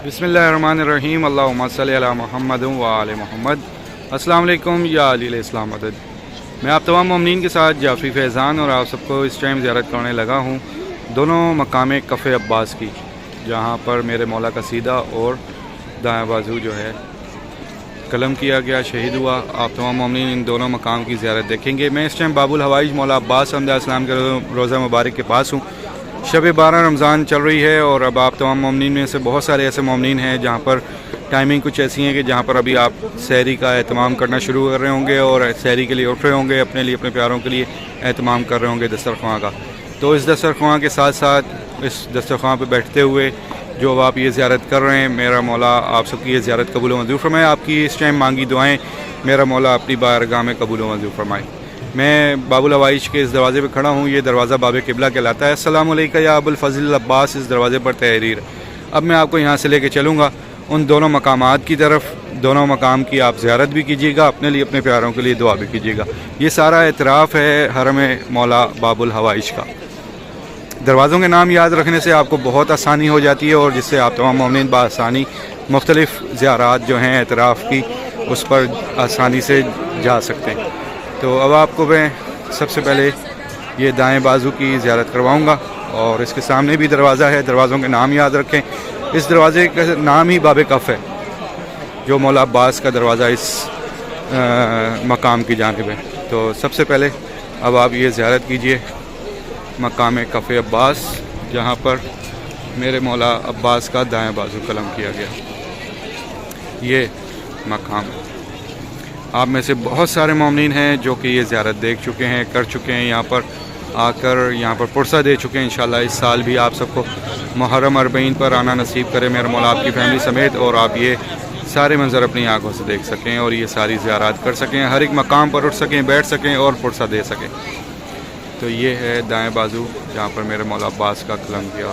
बिस्मिल्लाहिर्रहमानिर्रहीम अल्लाहुम्मा सल्लि अला मुहम्मद व आले मोहम्मद। अस्सलाम वालेकुम या अली इस्लाम मदद। मैं आप तमाम मोमिनीन के साथ जाफ़री फैज़ान और आप सबको इस टाइम ज़ियारत करने लगा हूँ दोनों मकाम कफ़े अब्बास की, जहाँ पर मेरे मौला का सीधा और दायां बाजू जो है कलम किया गया, शहीद हुआ। आप तमाम मोमिनीन इन दोनों मकाम की ज़ियारत देखेंगे। मैं इस टाइम बाबुल हवाइज मौला अब्बास अलैहिस्सलाम के रोज़ा मुबारक के पास हूँ। शब 12 रमज़ान चल रही है और अब आप तमाम मोमिनीन में से बहुत सारे ऐसे मोमिनीन हैं जहाँ पर टाइमिंग कुछ ऐसी है कि जहाँ पर अभी आप सहरी का एहतमाम करना शुरू कर रहे होंगे और सहरी के लिए उठ रहे होंगे, अपने लिए अपने प्यारों के लिए एहतमाम कर रहे होंगे दस्तरख्वां का। तो इस दस्तरख्वां के साथ साथ इस दस्तरख्वां पर बैठते हुए जो अब आप ये ज़ियारत कर रहे हैं, मेरा मौला आप सबकी ये ज़ियारत कबूल मंजूर फरमाए। आपकी इस टाइम मांगी दुआएँ मेरा मौला अपनी बारगाह में कबूल मंजूर फरमाए। मैं बाबुल हवाइज के इस दरवाज़े पे खड़ा हूँ। ये दरवाज़ा बाब किबला कहलाता है। अस्सलामु अलैका या अबुल फज़ल अब्बास इस दरवाज़े पर तहरीर। अब मैं आपको यहाँ से लेके चलूँगा उन दोनों मकामात की तरफ। दोनों मकाम की आप ज़ियारत भी कीजिएगा, अपने लिए अपने प्यारों के लिए दुआ भी कीजिएगा। ये सारा एतराफ़ है हरम मौला बाबुल हवाइज का। दरवाज़ों के नाम याद रखने से आपको बहुत आसानी हो जाती है और जिससे आप तमाम मोमिनीन बआसानी मुख्तलिफ़ ज़ियारात जो हैं एतराफ़ की उस पर आसानी से जा सकते हैं। तो अब आपको मैं सबसे पहले ये दाएं बाजू की ज़ियारत करवाऊंगा और इसके सामने भी दरवाज़ा है। दरवाज़ों के नाम याद रखें। इस दरवाज़े का नाम ही बाब कफ़ है, जो मौला अब्बास का दरवाज़ा इस मकाम की जानिब है। तो सबसे पहले अब आप ये ज़ियारत कीजिए मकाम कफ़े अब्बास, जहाँ पर मेरे मौला अब्बास का दाएं बाजू कलम किया गया। ये मकाम आप में से बहुत सारे मोमिनीन हैं जो कि ये ज़ियारत देख चुके हैं, कर चुके हैं, यहाँ पर आकर यहाँ पर पुरसा दे चुके हैं। इंशाअल्लाह इस साल भी आप सबको मुहर्रम अरबईन पर आना नसीब करे मेरा मौला आपकी फैमिली समेत, और आप ये सारे मंज़र अपनी आंखों से देख सकें और ये सारी ज़ियारत कर सकें, हर एक मकाम पर उठ सकें, बैठ सकें और पुरसा दे सकें। तो ये है दाएँ बाजू जहाँ पर मेरे मौला अब्बास का कलम किया,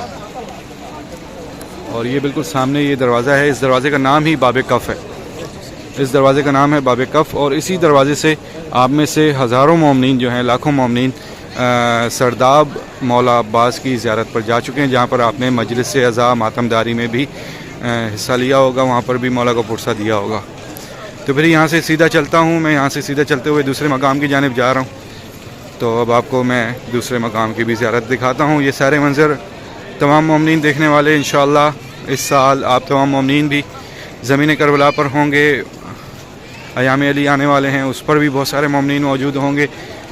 और ये बिल्कुल सामने ये दरवाज़ा है। इस दरवाज़े का नाम ही बाब कफ़ है। इस दरवाज़े का नाम है बाब कफ़, और इसी दरवाज़े से आप में से हज़ारों मोमिनीन जो हैं, लाखों मोमिनीन सरदाब मौला अब्बास की ज़ियारत पर जा चुके हैं, जहाँ पर आपने मजलिस से अज़ा मातमदारी में भी हिस्सा लिया होगा, वहाँ पर भी मौला को पुरसा दिया होगा। तो फिर यहाँ से सीधा चलता हूँ। मैं यहाँ से सीधा चलते हुए दूसरे मकाम की जानिब जा रहा हूँ। तो अब आपको मैं दूसरे मकाम की भी ज़ियारत दिखाता हूँ। ये सारे मंज़र तमाम मोमिनीन देखने वाले इंशाअल्लाह इस साल आप तमाम मोमिनीन भी ज़मीन करबला पर होंगे। अयाम अली आने वाले हैं, उस पर भी बहुत सारे मोमिनीन मौजूद होंगे।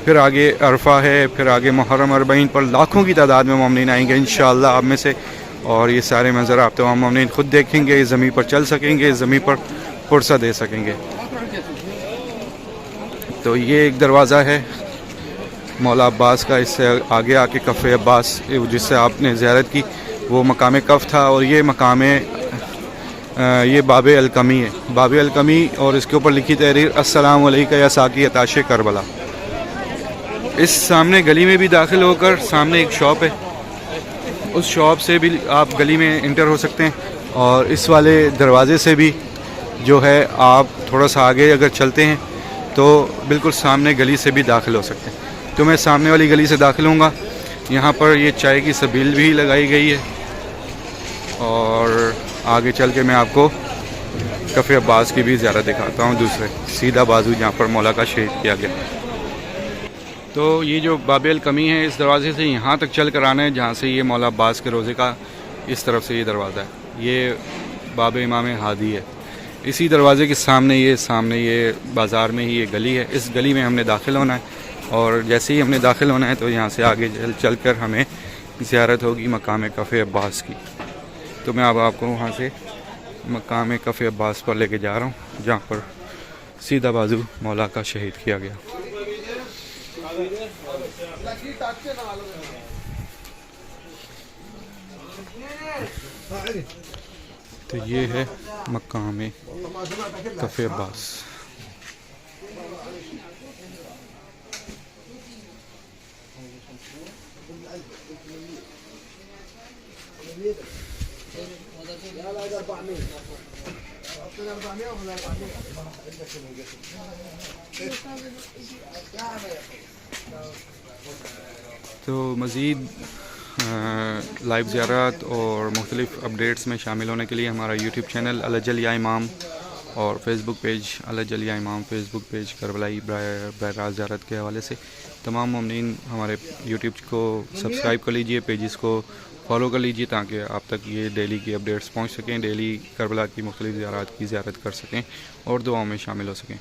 फिर आगे अरफा है, फिर आगे मुहर्रम अरबईन पर लाखों की तादाद में मोमिनीन आएंगे इंशाअल्लाह आप में से, और ये सारे मंज़र आप तमाम मोमिनीन खुद देखेंगे, इस ज़मीन पर चल सकेंगे, इस ज़मीन पर पुरसा दे सकेंगे। तो ये एक दरवाज़ा है मौला अब्बास का। इससे आगे आके कफ़े अब्बास जिससे आपने ज़ियारत की वो मकाम कफ़ था, और ये मकाम ये बाब अलकमी है, बाब अलकमी, और इसके ऊपर लिखी तहरीर अस्सलामु अलैका या साकी अताशे करबला। इस सामने गली में भी दाखिल होकर सामने एक शॉप है, उस शॉप से भी आप गली में इंटर हो सकते हैं, और इस वाले दरवाज़े से भी जो है आप थोड़ा सा आगे अगर चलते हैं तो बिल्कुल सामने गली से भी दाखिल हो सकते हैं। तो मैं सामने वाली गली से दाखिल होऊंगा। यहाँ पर ये चाय की सबील भी लगाई गई है, और आगे चल के मैं आपको कफ़े अब्बास की भी ज़ियारत दिखाता हूँ, दूसरे सीधा बाजू जहाँ पर मौला का शहीद किया गया। तो ये जो बाब अलकमी है, इस दरवाज़े से यहाँ तक चल कर आना है जहाँ से ये मौला अब्बास के रोज़े का इस तरफ से ये दरवाज़ा है। ये बाब इमाम हादी है। इसी दरवाज़े के सामने ये बाज़ार में ही ये गली है। इस गली में हमने दाखिल होना है, और जैसे ही हमने दाखिल होना है तो यहाँ से आगे चल कर हमें ज़ियारत होगी मकाम कफ़े अब्बास की। तो मैं अब आपको वहाँ से मकाम कफ़े अब्बास पर लेके जा रहा हूँ, जहाँ पर सीधा बाजू मौला का शहीद किया गया। तो ये है मकाम कफ़े अब्बास। تو مزید لائیو زیارات اور مختلف اپڈیٹس میں شامل ہونے کے لیے ہمارا یوٹیوب چینل الحج یا امام اور فیس بک پیج الحج یا امام فیس بک پیج کربلائی براہ راست زیارت کے حوالے سے تمام مومنین ہمارے یوٹیوب کو سبسکرائب کر لیجئے، پیجز کو فالو کر لیجئے تاکہ آپ تک یہ ڈیلی کی اپڈیٹس پہنچ سکیں، ڈیلی کربلا کی مختلف زیارات کی زیارت کر سکیں اور دعاؤں میں شامل ہو سکیں۔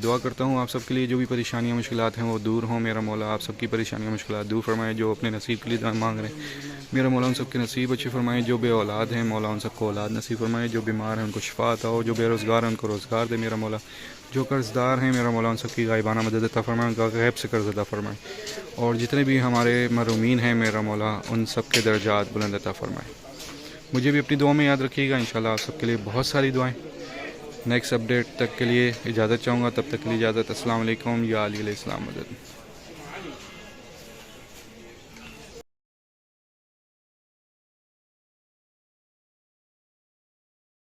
دعا کرتا ہوں آپ سب کے لیے جو بھی پریشانیاں مشکلات ہیں وہ دور ہوں، میرا مولا آپ سب کی پریشانیاں مشکلات دور فرمائے۔ جو اپنے نصیب کے لیے دعا مانگ رہے ہیں میرا مولا ان سب کے نصیب اچھے فرمائے۔ جو بے اولاد ہیں مولا ان سب کو اولاد نصیب فرمائے، جو بیمار ہیں ان کو شفا عطا ہو، جو بے روزگار ہیں ان کو روزگار دے میرا مولا، جو قرض دار ہیں میرا مولا ان سب کی غائبانہ مدد عطا فرمائے، ان کا غیب سے قرض عطا فرمائے، اور جتنے بھی ہمارے محرومین ہیں میرا مولا ان سب کے درجات بلند عطا فرمائے۔ مجھے بھی اپنی دعاؤں میں یاد رکھیے گا، انشاءاللہ آپ سب کے لیے بہت ساری دعائیں۔ نیکسٹ اپڈیٹ تک کے لیے اجازت چاہوں گا، تب تک کے لیے اجازت۔ السلام علیکم، یا علی علیہ السلام مدد۔